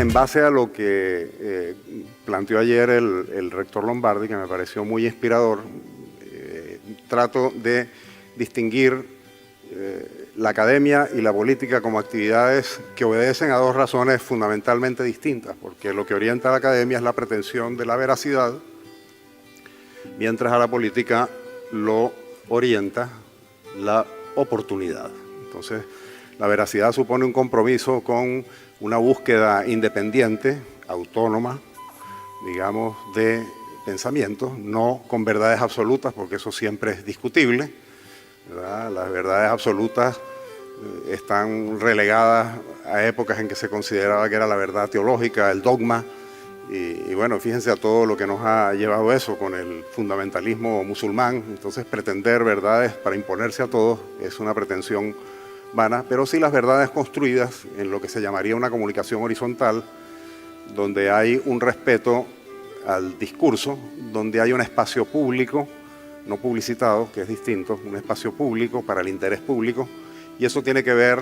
en base a lo que planteó ayer el rector Lombardi, que me pareció muy inspirador, trato de distinguir la academia y la política como actividades que obedecen a dos razones fundamentalmente distintas, porque lo que orienta a la academia es la pretensión de la veracidad, mientras a la política lo orienta la oportunidad. Entonces, la veracidad supone un compromiso con una búsqueda independiente, autónoma, digamos, de pensamiento, no con verdades absolutas, porque eso siempre es discutible, ¿verdad? Las verdades absolutas están relegadas a épocas en que se consideraba que era la verdad teológica, el dogma, y bueno, fíjense a todo lo que nos ha llevado eso con el fundamentalismo musulmán. Entonces, pretender verdades para imponerse a todos es una pretensión vana, pero sí las verdades construidas en lo que se llamaría una comunicación horizontal, donde hay un respeto al discurso, donde hay un espacio público, no publicitado, que es distinto, un espacio público para el interés público, y eso tiene que ver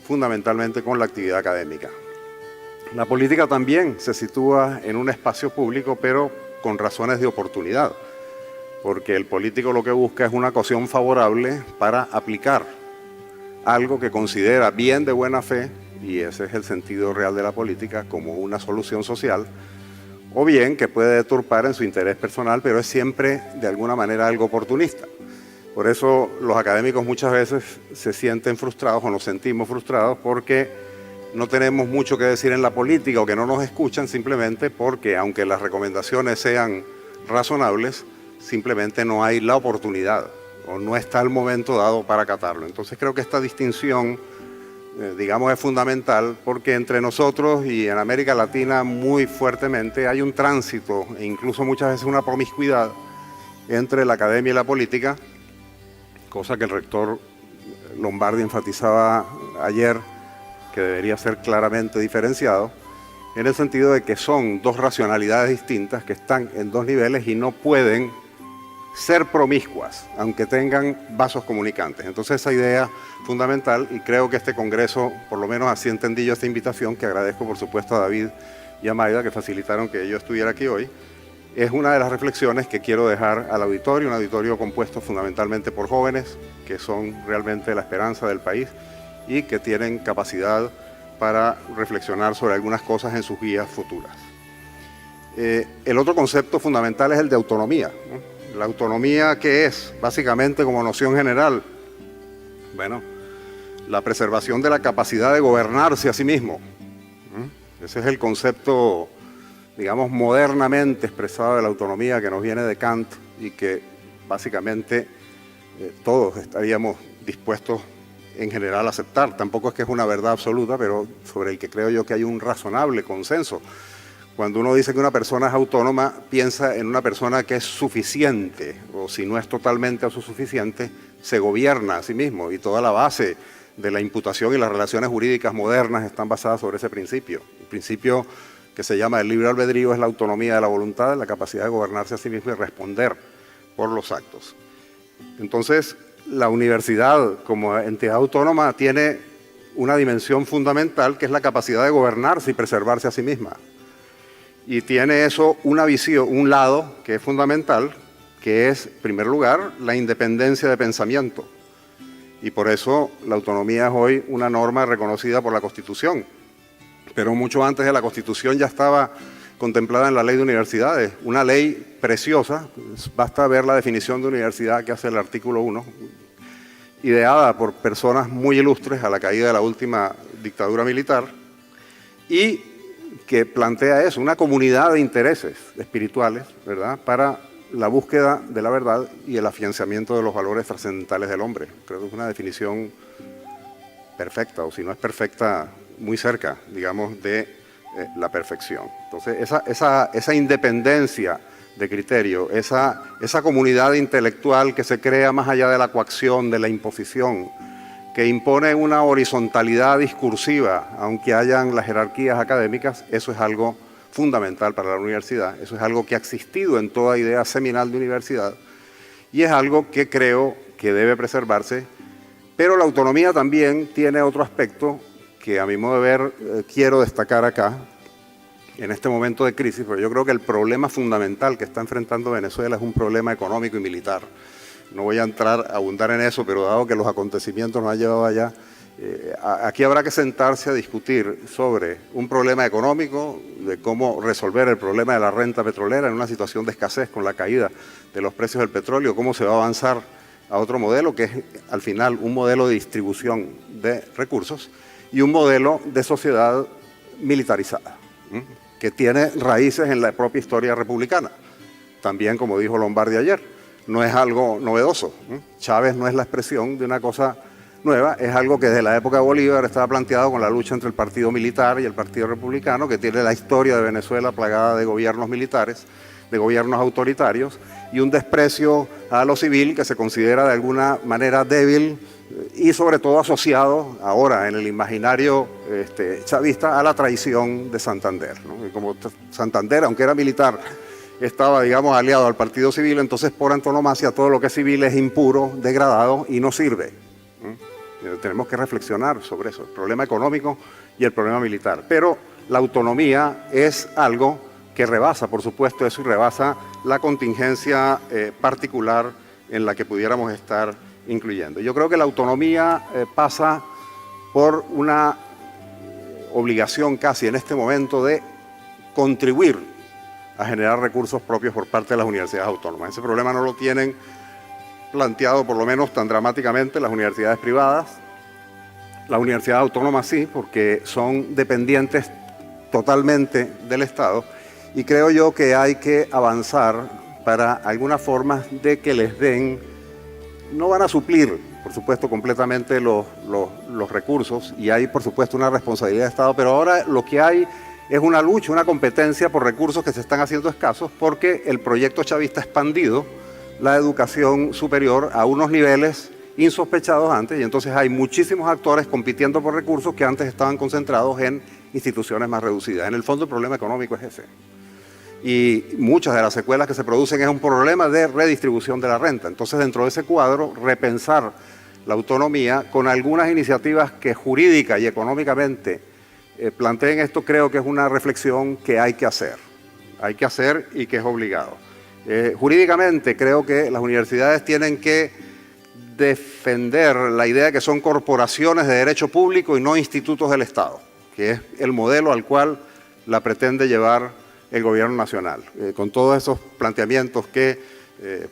fundamentalmente con la actividad académica. La política también se sitúa en un espacio público, pero con razones de oportunidad, porque el político lo que busca es una ocasión favorable para aplicar algo que considera bien de buena fe, y ese es el sentido real de la política, como una solución social, o bien que puede deturpar en su interés personal, pero es siempre de alguna manera algo oportunista. Por eso los académicos muchas veces se sienten frustrados o nos sentimos frustrados porque no tenemos mucho que decir en la política o que no nos escuchan simplemente porque, aunque las recomendaciones sean razonables, simplemente no hay la oportunidad o no está el momento dado para acatarlo. Entonces creo que esta distinción, digamos, es fundamental porque entre nosotros y en América Latina muy fuertemente hay un tránsito e incluso muchas veces una promiscuidad entre la academia y la política, cosa que el rector Lombardi enfatizaba ayer, que debería ser claramente diferenciado, en el sentido de que son dos racionalidades distintas que están en dos niveles y no pueden ser promiscuas, aunque tengan vasos comunicantes. Entonces esa idea fundamental, y creo que este congreso, por lo menos así entendí yo esta invitación, que agradezco por supuesto a David y a Maida que facilitaron que yo estuviera aquí hoy, es una de las reflexiones que quiero dejar al auditorio, un auditorio compuesto fundamentalmente por jóvenes, que son realmente la esperanza del país y que tienen capacidad para reflexionar sobre algunas cosas en sus guías futuras. El otro concepto fundamental es el de autonomía, ¿no? La autonomía, ¿qué es? Básicamente, como noción general, bueno, la preservación de la capacidad de gobernarse a sí mismo. Ese es el concepto, digamos, modernamente expresado de la autonomía que nos viene de Kant y que básicamente todos estaríamos dispuestos en general a aceptar. Tampoco es que es una verdad absoluta, pero sobre el que creo yo que hay un razonable consenso. Cuando uno dice que una persona es autónoma, piensa en una persona que es suficiente, o si no es totalmente autosuficiente, se gobierna a sí mismo, y toda la base de la imputación y las relaciones jurídicas modernas están basadas sobre ese principio. El principio que se llama el libre albedrío es la autonomía de la voluntad, la capacidad de gobernarse a sí mismo y responder por los actos. Entonces, la universidad como entidad autónoma tiene una dimensión fundamental que es la capacidad de gobernarse y preservarse a sí misma. Y tiene eso una visión, un lado que es fundamental, que es, en primer lugar, la independencia de pensamiento. Y por eso la autonomía es hoy una norma reconocida por la Constitución. Pero mucho antes de la Constitución ya estaba contemplada en la Ley de Universidades, una ley preciosa, basta ver la definición de universidad que hace el artículo 1, ideada por personas muy ilustres a la caída de la última dictadura militar, y que plantea eso, una comunidad de intereses espirituales, ¿verdad?, para la búsqueda de la verdad y el afianzamiento de los valores trascendentales del hombre. Creo que es una definición perfecta, o si no es perfecta, muy cerca, digamos, de la perfección. Entonces, esa independencia de criterio, esa comunidad intelectual que se crea más allá de la coacción, de la imposición, que impone una horizontalidad discursiva, aunque hayan las jerarquías académicas, eso es algo fundamental para la universidad, eso es algo que ha existido en toda idea seminal de universidad y es algo que creo que debe preservarse, pero la autonomía también tiene otro aspecto que a mi modo de ver quiero destacar acá, en este momento de crisis, pero yo creo que el problema fundamental que está enfrentando Venezuela es un problema económico y militar. No voy a entrar a abundar en eso, pero dado que los acontecimientos nos han llevado allá, aquí habrá que sentarse a discutir sobre un problema económico, de cómo resolver el problema de la renta petrolera en una situación de escasez con la caída de los precios del petróleo, cómo se va a avanzar a otro modelo que es al final un modelo de distribución de recursos y un modelo de sociedad militarizada, que tiene raíces en la propia historia republicana. También, como dijo Lombardi ayer, no es algo novedoso. Chávez no es la expresión de una cosa nueva, es algo que desde la época de Bolívar estaba planteado con la lucha entre el partido militar y el partido republicano, que tiene la historia de Venezuela plagada de gobiernos militares, de gobiernos autoritarios, y un desprecio a lo civil que se considera de alguna manera débil y sobre todo asociado ahora en el imaginario chavista a la traición de Santander, ¿no? Y como Santander, aunque era militar, estaba, digamos, aliado al partido civil, entonces por antonomasia todo lo que es civil es impuro, degradado y no sirve. Tenemos que reflexionar sobre eso, el problema económico y el problema militar. Pero la autonomía es algo que rebasa, por supuesto, eso y rebasa la contingencia particular en la que pudiéramos estar incluyendo. Yo creo que la autonomía pasa por una obligación casi en este momento de contribuir a generar recursos propios por parte de las universidades autónomas. Ese problema no lo tienen planteado por lo menos tan dramáticamente las universidades privadas. Las universidades autónomas sí, porque son dependientes totalmente del Estado, y creo yo que hay que avanzar para algunas formas de que les den, no van a suplir, por supuesto, completamente los recursos, y hay, por supuesto, una responsabilidad de Estado, pero ahora lo que hay es una lucha, una competencia por recursos que se están haciendo escasos, porque el proyecto chavista ha expandido la educación superior a unos niveles insospechados antes, y entonces hay muchísimos actores compitiendo por recursos que antes estaban concentrados en instituciones más reducidas. En el fondo el problema económico es ese. Y muchas de las secuelas que se producen es un problema de redistribución de la renta. Entonces, dentro de ese cuadro, repensar la autonomía con algunas iniciativas que jurídica y económicamente planteen esto, creo que es una reflexión que hay que hacer y que es obligado. Jurídicamente creo que las universidades tienen que defender la idea de que son corporaciones de derecho público y no institutos del Estado, que es el modelo al cual la pretende llevar el gobierno nacional, con todos esos planteamientos que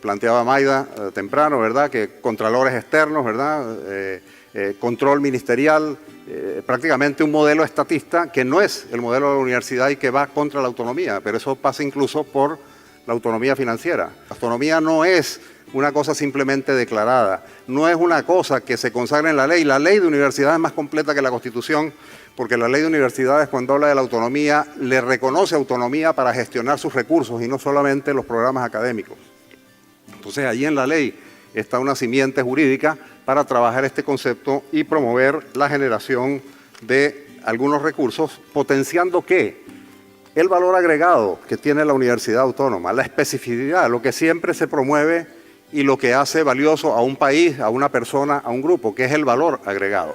planteaba Maida temprano, ¿verdad? Que contralores externos, ¿verdad? Control ministerial, prácticamente un modelo estatista que no es el modelo de la universidad y que va contra la autonomía, pero eso pasa incluso por la autonomía financiera. La autonomía no es una cosa simplemente declarada, no es una cosa que se consagra en la ley. La ley de universidades es más completa que la Constitución, porque la ley de universidades, cuando habla de la autonomía, le reconoce autonomía para gestionar sus recursos y no solamente los programas académicos. Entonces, allí en la ley está una simiente jurídica para trabajar este concepto y promover la generación de algunos recursos, potenciando ¿qué? El valor agregado que tiene la universidad autónoma, la especificidad, lo que siempre se promueve y lo que hace valioso a un país, a una persona, a un grupo, que es el valor agregado.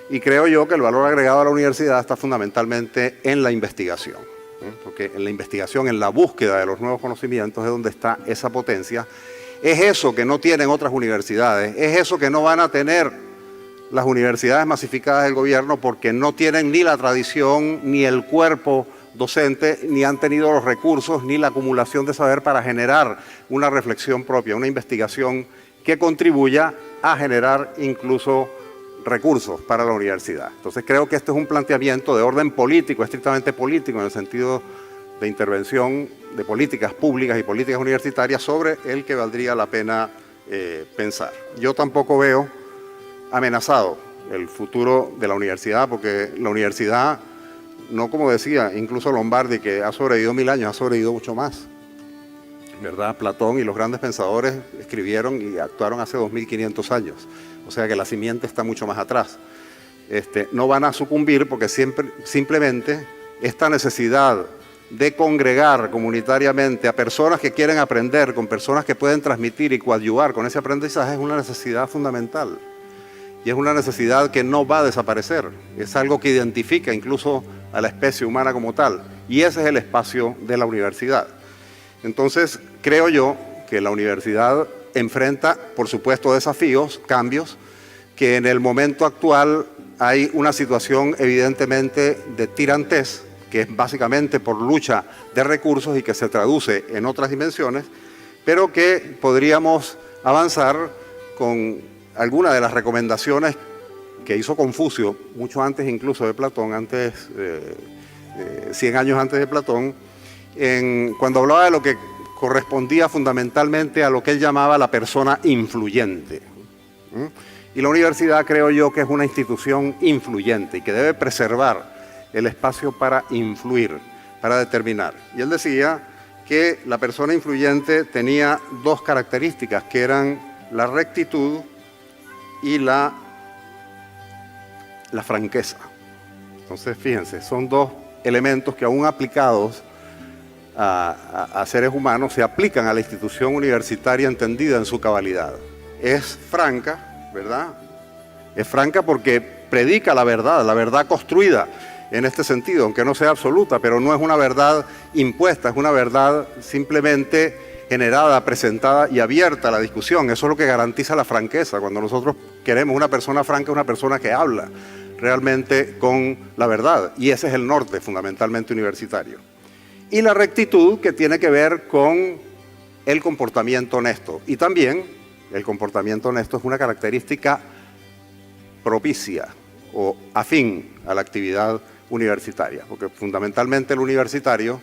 Y creo yo que el valor agregado a la universidad está fundamentalmente en la investigación, porque en la investigación, en la búsqueda de los nuevos conocimientos es donde está esa potencia. Es eso que no tienen otras universidades, es eso que no van a tener las universidades masificadas del gobierno, porque no tienen ni la tradición, ni el cuerpo docente, ni han tenido los recursos, ni la acumulación de saber para generar una reflexión propia, una investigación que contribuya a generar incluso recursos para la universidad. Entonces creo que este es un planteamiento de orden político, estrictamente político, en el sentido de intervención de políticas públicas y políticas universitarias sobre el que valdría la pena pensar. Yo tampoco veo amenazado el futuro de la universidad, porque la universidad, no como decía incluso Lombardi, que ha sobrevivido 1000 años, ha sobrevivido mucho más, ¿verdad? Platón y los grandes pensadores escribieron y actuaron hace 2500 años, o sea que la simiente está mucho más atrás. No van a sucumbir porque simplemente esta necesidad de congregar comunitariamente a personas que quieren aprender, con personas que pueden transmitir y coadyuvar con ese aprendizaje, es una necesidad fundamental. Y es una necesidad que no va a desaparecer. Es algo que identifica incluso a la especie humana como tal, y ese es el espacio de la universidad. Entonces, creo yo que la universidad enfrenta, por supuesto, desafíos, cambios, que en el momento actual hay una situación evidentemente de tirantez, que es básicamente por lucha de recursos y que se traduce en otras dimensiones, pero que podríamos avanzar con algunas de las recomendaciones que hizo Confucio, mucho antes incluso de Platón, 100 años antes de Platón, cuando hablaba de lo que correspondía fundamentalmente a lo que él llamaba la persona influyente. Y la universidad creo yo que es una institución influyente y que debe preservar el espacio para influir, para determinar. Y él decía que la persona influyente tenía dos características, que eran la rectitud y la franqueza. Entonces, fíjense, son dos elementos que aún aplicados a seres humanos se aplican a la institución universitaria entendida en su cabalidad. Es franca, ¿verdad? Es franca porque predica la verdad construida en este sentido, aunque no sea absoluta, pero no es una verdad impuesta, es una verdad simplemente generada, presentada y abierta a la discusión. Eso es lo que garantiza la franqueza. Cuando nosotros queremos una persona franca, una persona que habla realmente con la verdad, y ese es el norte fundamentalmente universitario. Y la rectitud, que tiene que ver con el comportamiento honesto, y también el comportamiento honesto es una característica propicia o afín a la actividad universitaria, porque fundamentalmente el universitario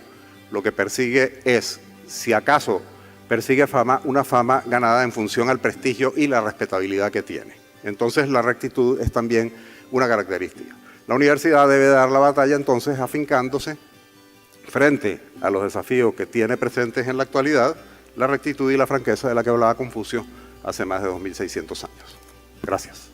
lo que persigue es, si acaso persigue fama, una fama ganada en función al prestigio y la respetabilidad que tiene. Entonces la rectitud es también una característica. La universidad debe dar la batalla entonces afincándose frente a los desafíos que tiene presentes en la actualidad, la rectitud y la franqueza de la que hablaba Confucio hace más de 2600 años. Gracias.